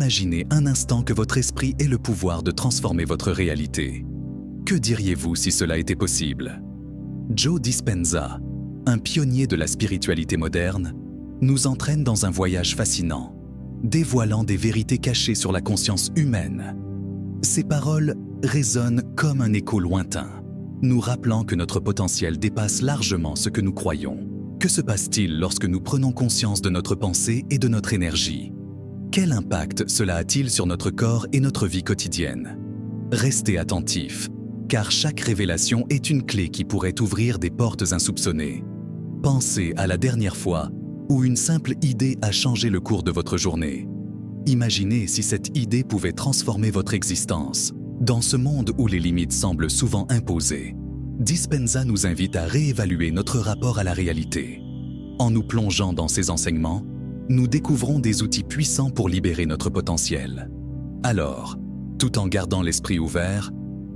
imaginez un instant que votre esprit ait le pouvoir de transformer votre réalité. Que diriez-vous si cela était possible? Joe Dispenza, un pionnier de la spiritualité moderne, nous entraîne dans un voyage fascinant, dévoilant des vérités cachées sur la conscience humaine. Ses paroles résonnent comme un écho lointain, nous rappelant que notre potentiel dépasse largement ce que nous croyons. Que se passe-t-il lorsque nous prenons conscience de notre pensée et de notre énergie? Quel impact cela a-t-il sur notre corps et notre vie quotidienne? Restez attentifs, car chaque révélation est une clé qui pourrait ouvrir des portes insoupçonnées. Pensez à la dernière fois où une simple idée a changé le cours de votre journée. Imaginez si cette idée pouvait transformer votre existence. Dans ce monde où les limites semblent souvent imposées, Dispenza nous invite à réévaluer notre rapport à la réalité. En nous plongeant dans ses enseignements, nous découvrons des outils puissants pour libérer notre potentiel. Alors, tout en gardant l'esprit ouvert,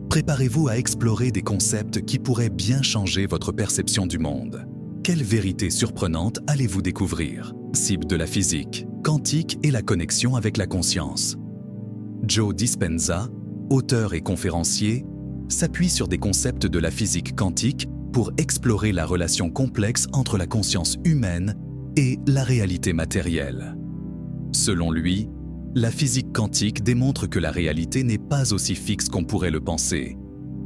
préparez-vous à explorer des concepts qui pourraient bien changer votre perception du monde. Quelle vérité surprenante allez-vous découvrir? Cible de la physique, quantique et la connexion avec la conscience. Joe Dispenza, auteur et conférencier, s'appuie sur des concepts de la physique quantique pour explorer la relation complexe entre la conscience humaine et la réalité matérielle. Selon lui, la physique quantique démontre que la réalité n'est pas aussi fixe qu'on pourrait le penser,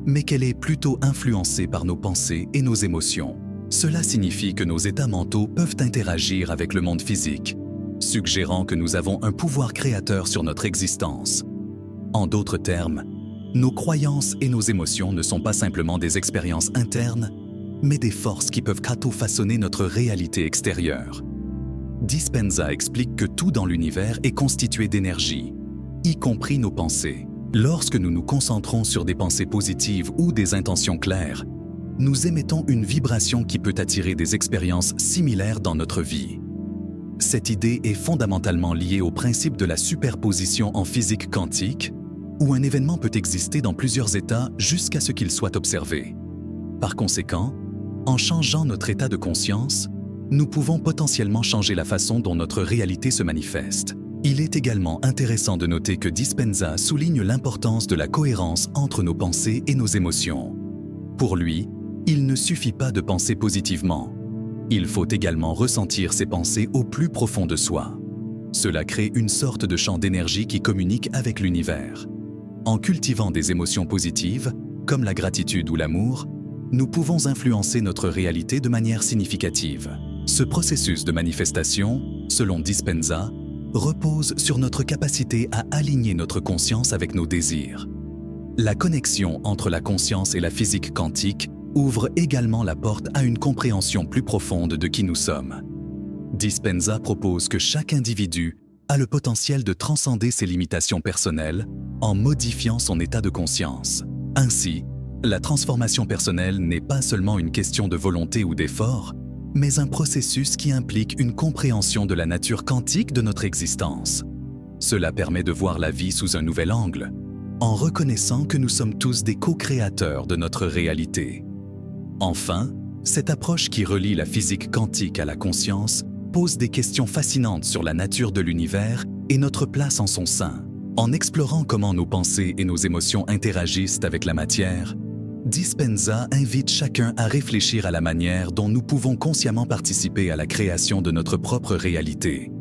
mais qu'elle est plutôt influencée par nos pensées et nos émotions. Cela signifie que nos états mentaux peuvent interagir avec le monde physique, suggérant que nous avons un pouvoir créateur sur notre existence. En d'autres termes, nos croyances et nos émotions ne sont pas simplement des expériences internes, mais des forces qui peuvent façonner notre réalité extérieure. Dispenza explique que tout dans l'univers est constitué d'énergie, y compris nos pensées. Lorsque nous nous concentrons sur des pensées positives ou des intentions claires, nous émettons une vibration qui peut attirer des expériences similaires dans notre vie. Cette idée est fondamentalement liée au principe de la superposition en physique quantique, où un événement peut exister dans plusieurs états jusqu'à ce qu'il soit observé. Par conséquent, en changeant notre état de conscience, nous pouvons potentiellement changer la façon dont notre réalité se manifeste. Il est également intéressant de noter que Dispenza souligne l'importance de la cohérence entre nos pensées et nos émotions. Pour lui, il ne suffit pas de penser positivement. Il faut également ressentir ces pensées au plus profond de soi. Cela crée une sorte de champ d'énergie qui communique avec l'univers. En cultivant des émotions positives, comme la gratitude ou l'amour, nous pouvons influencer notre réalité de manière significative. Ce processus de manifestation, selon Dispenza, repose sur notre capacité à aligner notre conscience avec nos désirs. La connexion entre la conscience et la physique quantique ouvre également la porte à une compréhension plus profonde de qui nous sommes. Dispenza propose que chaque individu a le potentiel de transcender ses limitations personnelles en modifiant son état de conscience. Ainsi, la transformation personnelle n'est pas seulement une question de volonté ou d'effort, mais un processus qui implique une compréhension de la nature quantique de notre existence. Cela permet de voir la vie sous un nouvel angle, en reconnaissant que nous sommes tous des co-créateurs de notre réalité. Enfin, cette approche qui relie la physique quantique à la conscience pose des questions fascinantes sur la nature de l'univers et notre place en son sein. En explorant comment nos pensées et nos émotions interagissent avec la matière, Dispenza invite chacun à réfléchir à la manière dont nous pouvons consciemment participer à la création de notre propre réalité.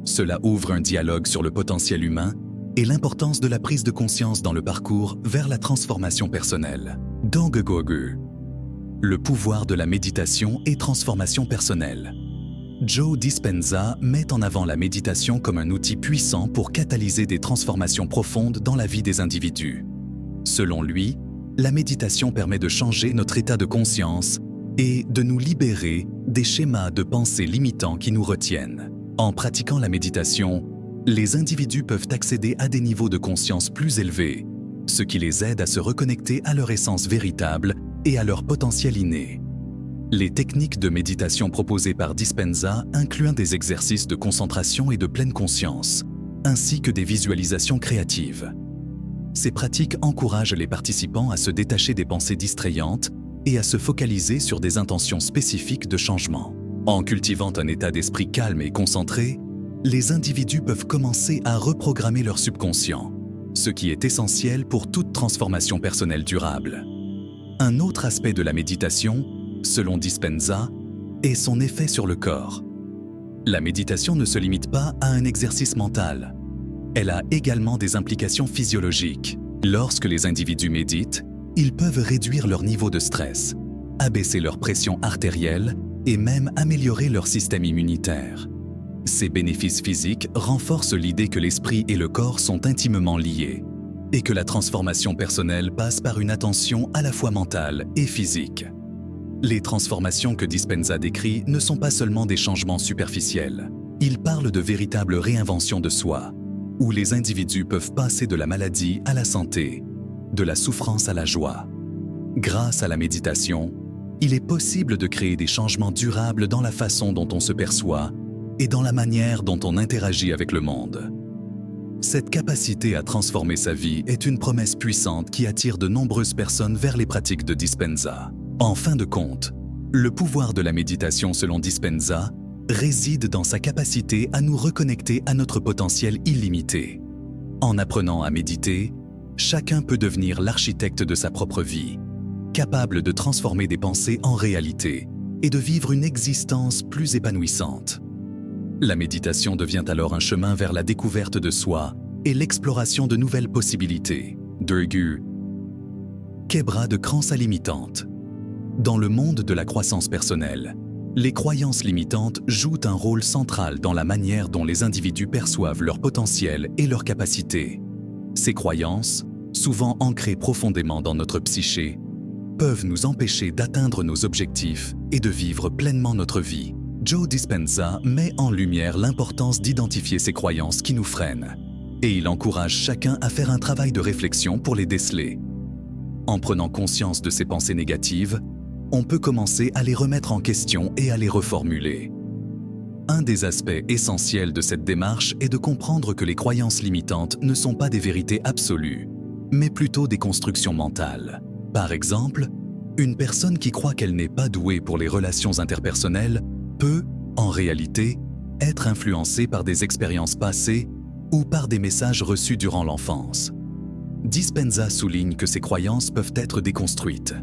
Cela ouvre un dialogue sur le potentiel humain et l'importance de la prise de conscience dans le parcours vers la transformation personnelle. Dangegogu, le pouvoir de la méditation et transformation personnelle. Joe Dispenza met en avant la méditation comme un outil puissant pour catalyser des transformations profondes dans la vie des individus. Selon lui, la méditation permet de changer notre état de conscience et de nous libérer des schémas de pensée limitants qui nous retiennent. En pratiquant la méditation, les individus peuvent accéder à des niveaux de conscience plus élevés, ce qui les aide à se reconnecter à leur essence véritable et à leur potentiel inné. Les techniques de méditation proposées par Dispenza incluent des exercices de concentration et de pleine conscience, ainsi que des visualisations créatives. Ces pratiques encouragent les participants à se détacher des pensées distrayantes et à se focaliser sur des intentions spécifiques de changement. En cultivant un état d'esprit calme et concentré, les individus peuvent commencer à reprogrammer leur subconscient, ce qui est essentiel pour toute transformation personnelle durable. Un autre aspect de la méditation, selon Dispenza, est son effet sur le corps. La méditation ne se limite pas à un exercice mental. Elle a également des implications physiologiques. Lorsque les individus méditent, ils peuvent réduire leur niveau de stress, abaisser leur pression artérielle et même améliorer leur système immunitaire. Ces bénéfices physiques renforcent l'idée que l'esprit et le corps sont intimement liés et que la transformation personnelle passe par une attention à la fois mentale et physique. Les transformations que Dispenza décrit ne sont pas seulement des changements superficiels. Il parle de véritables réinventions de soi, où les individus peuvent passer de la maladie à la santé, de la souffrance à la joie. Grâce à la méditation, il est possible de créer des changements durables dans la façon dont on se perçoit et dans la manière dont on interagit avec le monde. Cette capacité à transformer sa vie est une promesse puissante qui attire de nombreuses personnes vers les pratiques de Dispenza. En fin de compte, le pouvoir de la méditation selon Dispenza réside dans sa capacité à nous reconnecter à notre potentiel illimité. En apprenant à méditer, chacun peut devenir l'architecte de sa propre vie, capable de transformer des pensées en réalité et de vivre une existence plus épanouissante. La méditation devient alors un chemin vers la découverte de soi et l'exploration de nouvelles possibilités. Dergu. Kebra de Crança limitante. Dans le monde de la croissance personnelle, les croyances limitantes jouent un rôle central dans la manière dont les individus perçoivent leur potentiel et leurs capacités. Ces croyances, souvent ancrées profondément dans notre psyché, peuvent nous empêcher d'atteindre nos objectifs et de vivre pleinement notre vie. Joe Dispenza met en lumière l'importance d'identifier ces croyances qui nous freinent, et il encourage chacun à faire un travail de réflexion pour les déceler. En prenant conscience de ces pensées négatives, on peut commencer à les remettre en question et à les reformuler. Un des aspects essentiels de cette démarche est de comprendre que les croyances limitantes ne sont pas des vérités absolues, mais plutôt des constructions mentales. Par exemple, une personne qui croit qu'elle n'est pas douée pour les relations interpersonnelles peut, en réalité, être influencée par des expériences passées ou par des messages reçus durant l'enfance. Dispenza souligne que ces croyances peuvent être déconstruites.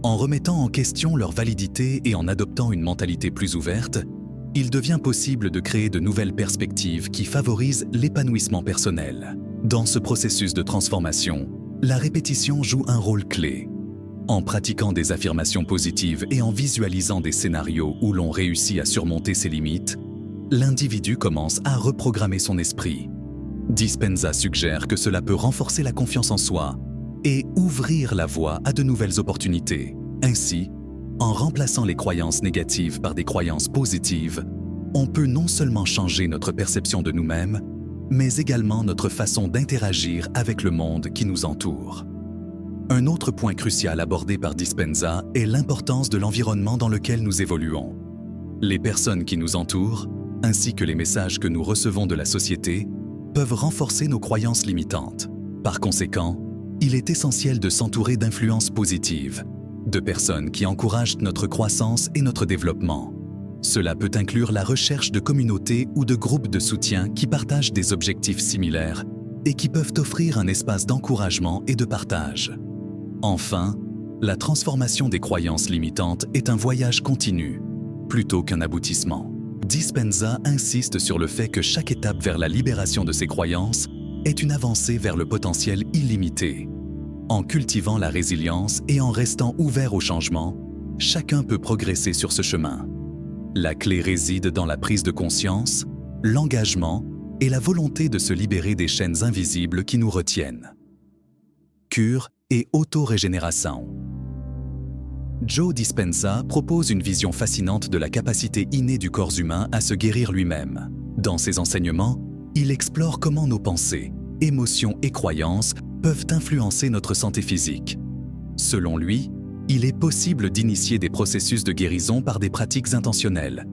En remettant en question leur validité et en adoptant une mentalité plus ouverte, il devient possible de créer de nouvelles perspectives qui favorisent l'épanouissement personnel. Dans ce processus de transformation, la répétition joue un rôle clé. En pratiquant des affirmations positives et en visualisant des scénarios où l'on réussit à surmonter ses limites, l'individu commence à reprogrammer son esprit. Dispenza suggère que cela peut renforcer la confiance en soi et ouvrir la voie à de nouvelles opportunités. Ainsi, en remplaçant les croyances négatives par des croyances positives, on peut non seulement changer notre perception de nous-mêmes, mais également notre façon d'interagir avec le monde qui nous entoure. Un autre point crucial abordé par Dispenza est l'importance de l'environnement dans lequel nous évoluons. Les personnes qui nous entourent, ainsi que les messages que nous recevons de la société, peuvent renforcer nos croyances limitantes. Par conséquent, il est essentiel de s'entourer d'influences positives, de personnes qui encouragent notre croissance et notre développement. Cela peut inclure la recherche de communautés ou de groupes de soutien qui partagent des objectifs similaires et qui peuvent offrir un espace d'encouragement et de partage. Enfin, la transformation des croyances limitantes est un voyage continu, plutôt qu'un aboutissement. Dispenza insiste sur le fait que chaque étape vers la libération de ces croyances est une avancée vers le potentiel illimité. En cultivant la résilience et en restant ouvert au changement, chacun peut progresser sur ce chemin. La clé réside dans la prise de conscience, l'engagement et la volonté de se libérer des chaînes invisibles qui nous retiennent. Cure et auto-régénération. Joe Dispenza propose une vision fascinante de la capacité innée du corps humain à se guérir lui-même. Dans ses enseignements, il explore comment nos pensées, émotions et croyances peuvent influencer notre santé physique. Selon lui, il est possible d'initier des processus de guérison par des pratiques intentionnelles,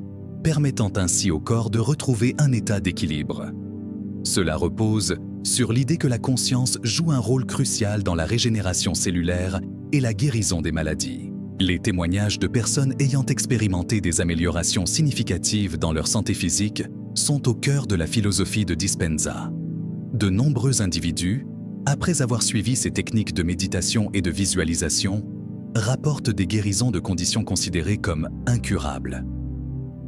permettant ainsi au corps de retrouver un état d'équilibre. Cela repose sur l'idée que la conscience joue un rôle crucial dans la régénération cellulaire et la guérison des maladies. Les témoignages de personnes ayant expérimenté des améliorations significatives dans leur santé physique sont au cœur de la philosophie de Dispenza. De nombreux individus, après avoir suivi ces techniques de méditation et de visualisation, rapportent des guérisons de conditions considérées comme incurables.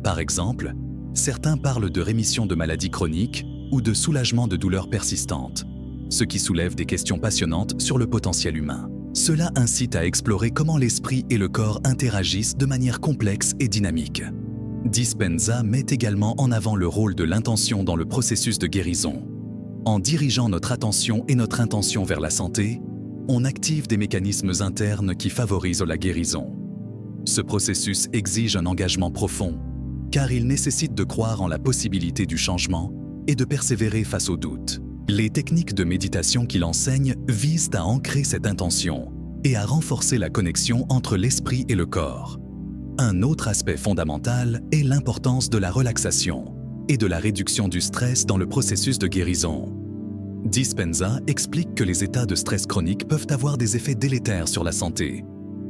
Par exemple, certains parlent de rémission de maladies chroniques ou de soulagement de douleurs persistantes, ce qui soulève des questions passionnantes sur le potentiel humain. Cela incite à explorer comment l'esprit et le corps interagissent de manière complexe et dynamique. Dispenza met également en avant le rôle de l'intention dans le processus de guérison. En dirigeant notre attention et notre intention vers la santé, on active des mécanismes internes qui favorisent la guérison. Ce processus exige un engagement profond, car il nécessite de croire en la possibilité du changement et de persévérer face aux doutes. Les techniques de méditation qu'il enseigne visent à ancrer cette intention et à renforcer la connexion entre l'esprit et le corps. Un autre aspect fondamental est l'importance de la relaxation et de la réduction du stress dans le processus de guérison. Dispenza explique que les états de stress chronique peuvent avoir des effets délétères sur la santé,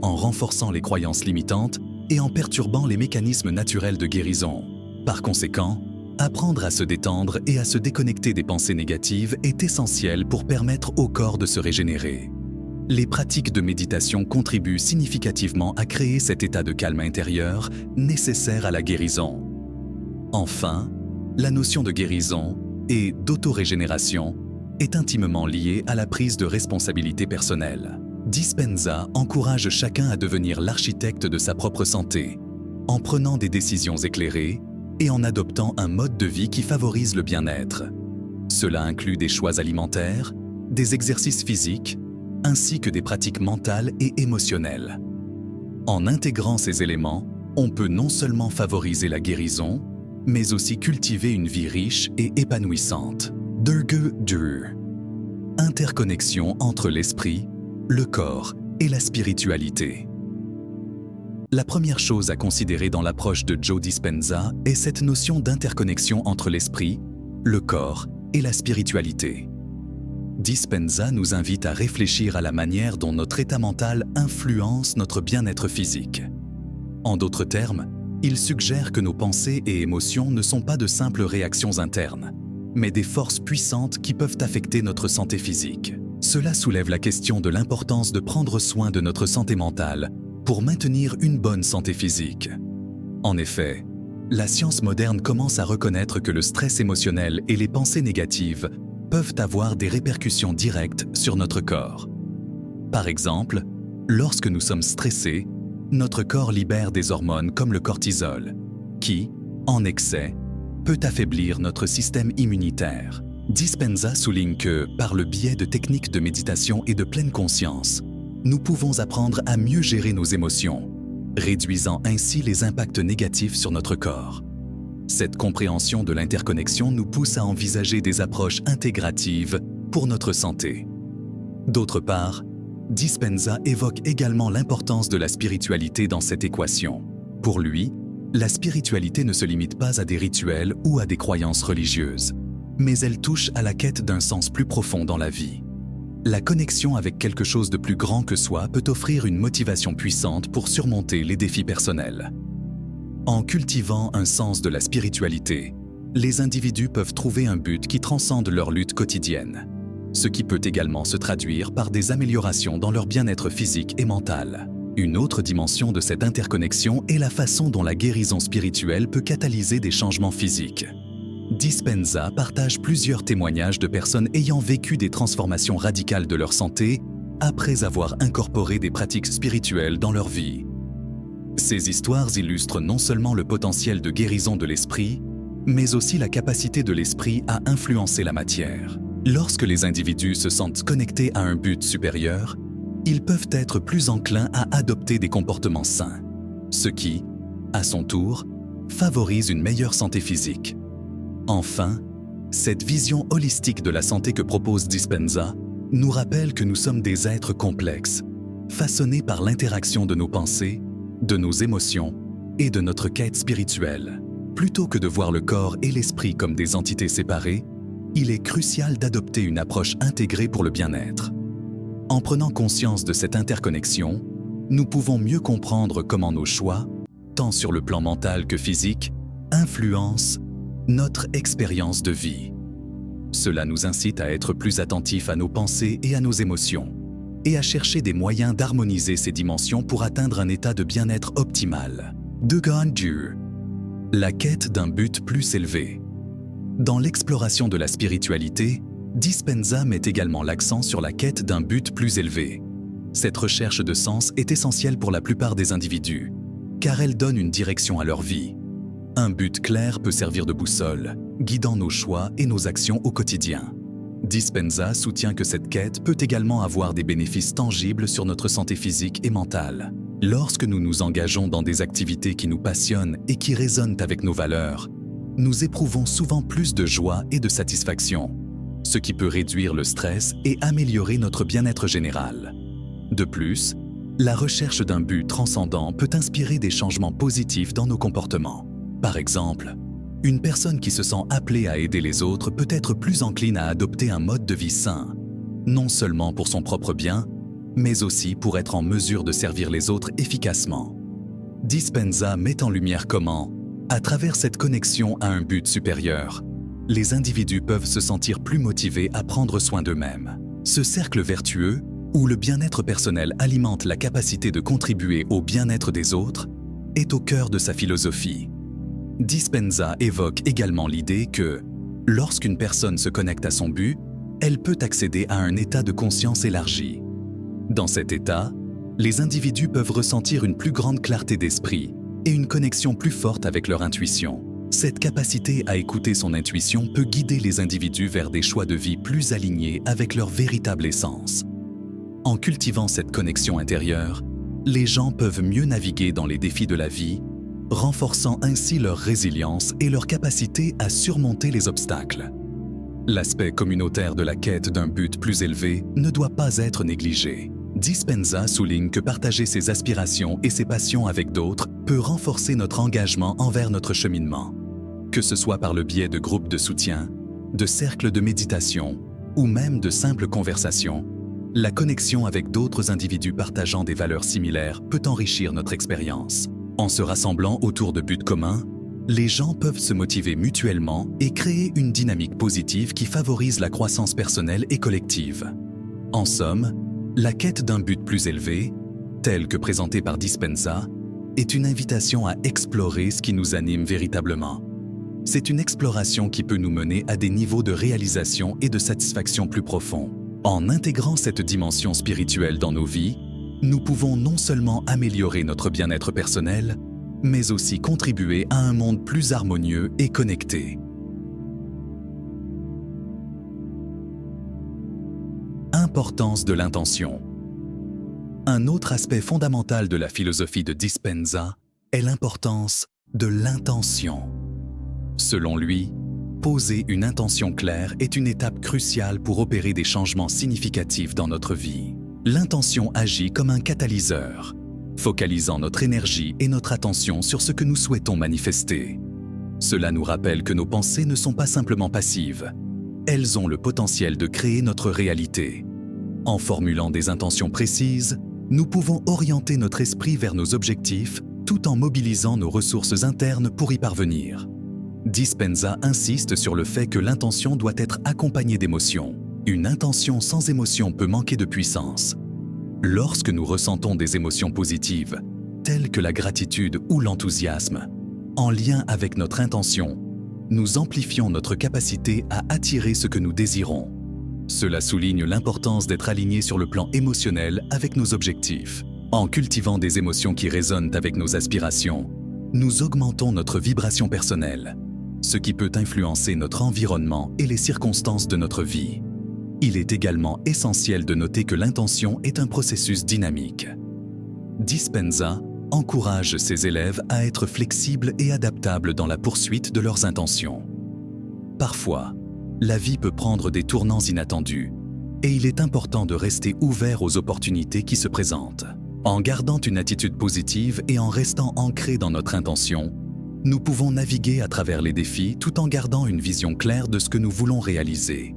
en renforçant les croyances limitantes et en perturbant les mécanismes naturels de guérison. Par conséquent, apprendre à se détendre et à se déconnecter des pensées négatives est essentiel pour permettre au corps de se régénérer. Les pratiques de méditation contribuent significativement à créer cet état de calme intérieur nécessaire à la guérison. Enfin, la notion de guérison et d'autorégénération est intimement liée à la prise de responsabilité personnelle. Dispenza encourage chacun à devenir l'architecte de sa propre santé, en prenant des décisions éclairées et en adoptant un mode de vie qui favorise le bien-être. Cela inclut des choix alimentaires, des exercices physiques, ainsi que des pratiques mentales et émotionnelles. En intégrant ces éléments, on peut non seulement favoriser la guérison, mais aussi cultiver une vie riche et épanouissante. Interconnexion entre l'esprit, le corps et la spiritualité. La première chose à considérer dans l'approche de Joe Dispenza est cette notion d'interconnexion entre l'esprit, le corps et la spiritualité. Dispenza nous invite à réfléchir à la manière dont notre état mental influence notre bien-être physique. En d'autres termes, il suggère que nos pensées et émotions ne sont pas de simples réactions internes, mais des forces puissantes qui peuvent affecter notre santé physique. Cela soulève la question de l'importance de prendre soin de notre santé mentale pour maintenir une bonne santé physique. En effet, la science moderne commence à reconnaître que le stress émotionnel et les pensées négatives peuvent avoir des répercussions directes sur notre corps. Par exemple, lorsque nous sommes stressés, notre corps libère des hormones comme le cortisol, qui, en excès, peut affaiblir notre système immunitaire. Dispenza souligne que, par le biais de techniques de méditation et de pleine conscience, nous pouvons apprendre à mieux gérer nos émotions, réduisant ainsi les impacts négatifs sur notre corps. Cette compréhension de l'interconnexion nous pousse à envisager des approches intégratives pour notre santé. D'autre part, Dispenza évoque également l'importance de la spiritualité dans cette équation. Pour lui, la spiritualité ne se limite pas à des rituels ou à des croyances religieuses, mais elle touche à la quête d'un sens plus profond dans la vie. La connexion avec quelque chose de plus grand que soi peut offrir une motivation puissante pour surmonter les défis personnels. En cultivant un sens de la spiritualité, les individus peuvent trouver un but qui transcende leur lutte quotidienne, ce qui peut également se traduire par des améliorations dans leur bien-être physique et mental. Une autre dimension de cette interconnexion est la façon dont la guérison spirituelle peut catalyser des changements physiques. Dispenza partage plusieurs témoignages de personnes ayant vécu des transformations radicales de leur santé après avoir incorporé des pratiques spirituelles dans leur vie. Ces histoires illustrent non seulement le potentiel de guérison de l'esprit, mais aussi la capacité de l'esprit à influencer la matière. Lorsque les individus se sentent connectés à un but supérieur, ils peuvent être plus enclins à adopter des comportements sains, ce qui, à son tour, favorise une meilleure santé physique. Enfin, cette vision holistique de la santé que propose Dispenza nous rappelle que nous sommes des êtres complexes, façonnés par l'interaction de nos pensées, de nos émotions et de notre quête spirituelle. Plutôt que de voir le corps et l'esprit comme des entités séparées, il est crucial d'adopter une approche intégrée pour le bien-être. En prenant conscience de cette interconnexion, nous pouvons mieux comprendre comment nos choix, tant sur le plan mental que physique, influencent notre expérience de vie. Cela nous incite à être plus attentifs à nos pensées et à nos émotions, et à chercher des moyens d'harmoniser ces dimensions pour atteindre un état de bien-être optimal. De grandeur. La quête d'un but plus élevé. Dans l'exploration de la spiritualité, Dispenza met également l'accent sur la quête d'un but plus élevé. Cette recherche de sens est essentielle pour la plupart des individus, car elle donne une direction à leur vie. Un but clair peut servir de boussole, guidant nos choix et nos actions au quotidien. Dispenza soutient que cette quête peut également avoir des bénéfices tangibles sur notre santé physique et mentale. Lorsque nous nous engageons dans des activités qui nous passionnent et qui résonnent avec nos valeurs, nous éprouvons souvent plus de joie et de satisfaction, ce qui peut réduire le stress et améliorer notre bien-être général. De plus, la recherche d'un but transcendant peut inspirer des changements positifs dans nos comportements. Par exemple, une personne qui se sent appelée à aider les autres peut être plus encline à adopter un mode de vie sain, non seulement pour son propre bien, mais aussi pour être en mesure de servir les autres efficacement. Dispenza met en lumière comment, à travers cette connexion à un but supérieur, les individus peuvent se sentir plus motivés à prendre soin d'eux-mêmes. Ce cercle vertueux, où le bien-être personnel alimente la capacité de contribuer au bien-être des autres, est au cœur de sa philosophie. Dispenza évoque également l'idée que, lorsqu'une personne se connecte à son but, elle peut accéder à un état de conscience élargi. Dans cet état, les individus peuvent ressentir une plus grande clarté d'esprit et une connexion plus forte avec leur intuition. Cette capacité à écouter son intuition peut guider les individus vers des choix de vie plus alignés avec leur véritable essence. En cultivant cette connexion intérieure, les gens peuvent mieux naviguer dans les défis de la vie, renforçant ainsi leur résilience et leur capacité à surmonter les obstacles. L'aspect communautaire de la quête d'un but plus élevé ne doit pas être négligé. Dispenza souligne que partager ses aspirations et ses passions avec d'autres peut renforcer notre engagement envers notre cheminement. Que ce soit par le biais de groupes de soutien, de cercles de méditation ou même de simples conversations, la connexion avec d'autres individus partageant des valeurs similaires peut enrichir notre expérience. En se rassemblant autour de buts communs, les gens peuvent se motiver mutuellement et créer une dynamique positive qui favorise la croissance personnelle et collective. En somme, la quête d'un but plus élevé, telle que présentée par Dispenza, est une invitation à explorer ce qui nous anime véritablement. C'est une exploration qui peut nous mener à des niveaux de réalisation et de satisfaction plus profonds. En intégrant cette dimension spirituelle dans nos vies, nous pouvons non seulement améliorer notre bien-être personnel, mais aussi contribuer à un monde plus harmonieux et connecté. Importance de l'intention. Un autre aspect fondamental de la philosophie de Dispenza est l'importance de l'intention. Selon lui, poser une intention claire est une étape cruciale pour opérer des changements significatifs dans notre vie. L'intention agit comme un catalyseur, focalisant notre énergie et notre attention sur ce que nous souhaitons manifester. Cela nous rappelle que nos pensées ne sont pas simplement passives. Elles ont le potentiel de créer notre réalité. En formulant des intentions précises, nous pouvons orienter notre esprit vers nos objectifs tout en mobilisant nos ressources internes pour y parvenir. Dispenza insiste sur le fait que l'intention doit être accompagnée d'émotions. Une intention sans émotion peut manquer de puissance. Lorsque nous ressentons des émotions positives, telles que la gratitude ou l'enthousiasme, en lien avec notre intention, nous amplifions notre capacité à attirer ce que nous désirons. Cela souligne l'importance d'être aligné sur le plan émotionnel avec nos objectifs. En cultivant des émotions qui résonnent avec nos aspirations, nous augmentons notre vibration personnelle, ce qui peut influencer notre environnement et les circonstances de notre vie. Il est également essentiel de noter que l'intention est un processus dynamique. Dispenza encourage ses élèves à être flexibles et adaptables dans la poursuite de leurs intentions. Parfois, la vie peut prendre des tournants inattendus et il est important de rester ouvert aux opportunités qui se présentent. En gardant une attitude positive et en restant ancré dans notre intention, nous pouvons naviguer à travers les défis tout en gardant une vision claire de ce que nous voulons réaliser.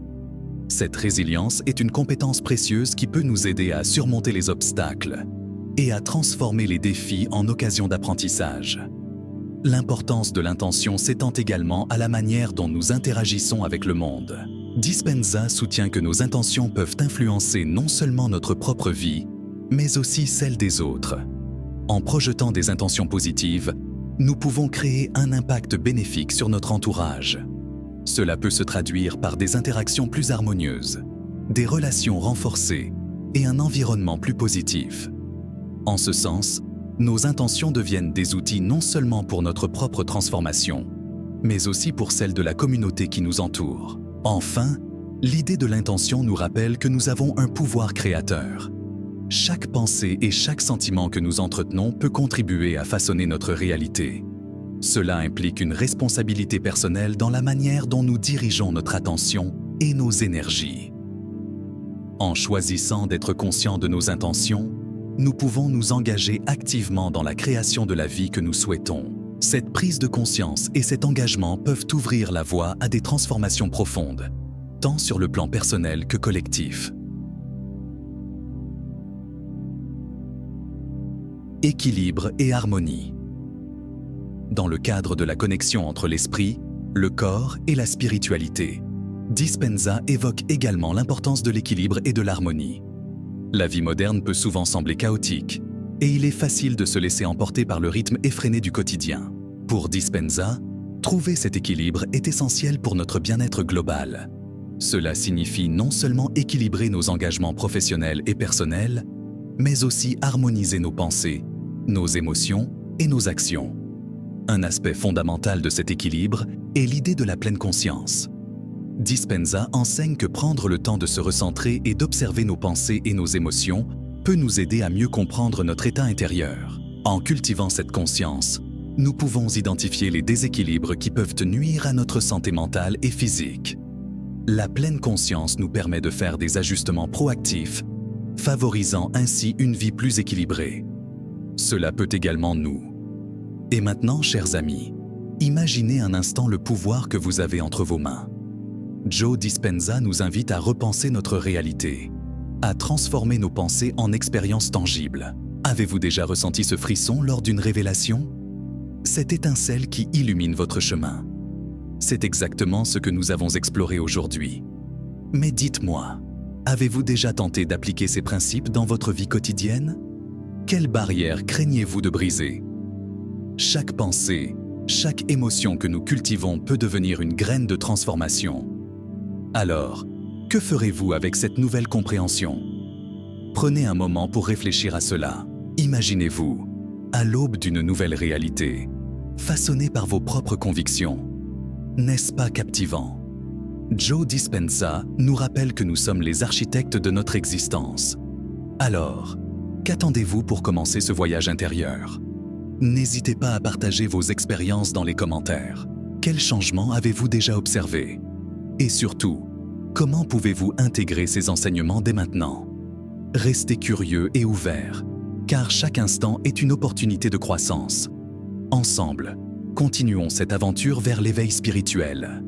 Cette résilience est une compétence précieuse qui peut nous aider à surmonter les obstacles et à transformer les défis en occasions d'apprentissage. L'importance de l'intention s'étend également à la manière dont nous interagissons avec le monde. Dispenza soutient que nos intentions peuvent influencer non seulement notre propre vie, mais aussi celle des autres. En projetant des intentions positives, nous pouvons créer un impact bénéfique sur notre entourage. Cela peut se traduire par des interactions plus harmonieuses, des relations renforcées et un environnement plus positif. En ce sens, nos intentions deviennent des outils non seulement pour notre propre transformation, mais aussi pour celle de la communauté qui nous entoure. Enfin, l'idée de l'intention nous rappelle que nous avons un pouvoir créateur. Chaque pensée et chaque sentiment que nous entretenons peut contribuer à façonner notre réalité. Cela implique une responsabilité personnelle dans la manière dont nous dirigeons notre attention et nos énergies. En choisissant d'être conscients de nos intentions, nous pouvons nous engager activement dans la création de la vie que nous souhaitons. Cette prise de conscience et cet engagement peuvent ouvrir la voie à des transformations profondes, tant sur le plan personnel que collectif. Équilibre et harmonie. Dans le cadre de la connexion entre l'esprit, le corps et la spiritualité, Dispenza évoque également l'importance de l'équilibre et de l'harmonie. La vie moderne peut souvent sembler chaotique, et il est facile de se laisser emporter par le rythme effréné du quotidien. Pour Dispenza, trouver cet équilibre est essentiel pour notre bien-être global. Cela signifie non seulement équilibrer nos engagements professionnels et personnels, mais aussi harmoniser nos pensées, nos émotions et nos actions. Un aspect fondamental de cet équilibre est l'idée de la pleine conscience. Dispenza enseigne que prendre le temps de se recentrer et d'observer nos pensées et nos émotions peut nous aider à mieux comprendre notre état intérieur. En cultivant cette conscience, nous pouvons identifier les déséquilibres qui peuvent nuire à notre santé mentale et physique. La pleine conscience nous permet de faire des ajustements proactifs, favorisant ainsi une vie plus équilibrée. Cela peut également nous. Et maintenant, chers amis, imaginez un instant le pouvoir que vous avez entre vos mains. Joe Dispenza nous invite à repenser notre réalité, à transformer nos pensées en expériences tangibles. Avez-vous déjà ressenti ce frisson lors d'une révélation? Cette étincelle qui illumine votre chemin. C'est exactement ce que nous avons exploré aujourd'hui. Mais dites-moi, avez-vous déjà tenté d'appliquer ces principes dans votre vie quotidienne? Quelles barrières craignez-vous de briser? Chaque pensée, chaque émotion que nous cultivons peut devenir une graine de transformation. Alors, que ferez-vous avec cette nouvelle compréhension? Prenez un moment pour réfléchir à cela. Imaginez-vous, à l'aube d'une nouvelle réalité, façonnée par vos propres convictions. N'est-ce pas captivant? Joe Dispenza nous rappelle que nous sommes les architectes de notre existence. Alors, qu'attendez-vous pour commencer ce voyage intérieur? N'hésitez pas à partager vos expériences dans les commentaires. Quels changements avez-vous déjà observés? Et surtout, comment pouvez-vous intégrer ces enseignements dès maintenant? Restez curieux et ouverts, car chaque instant est une opportunité de croissance. Ensemble, continuons cette aventure vers l'éveil spirituel.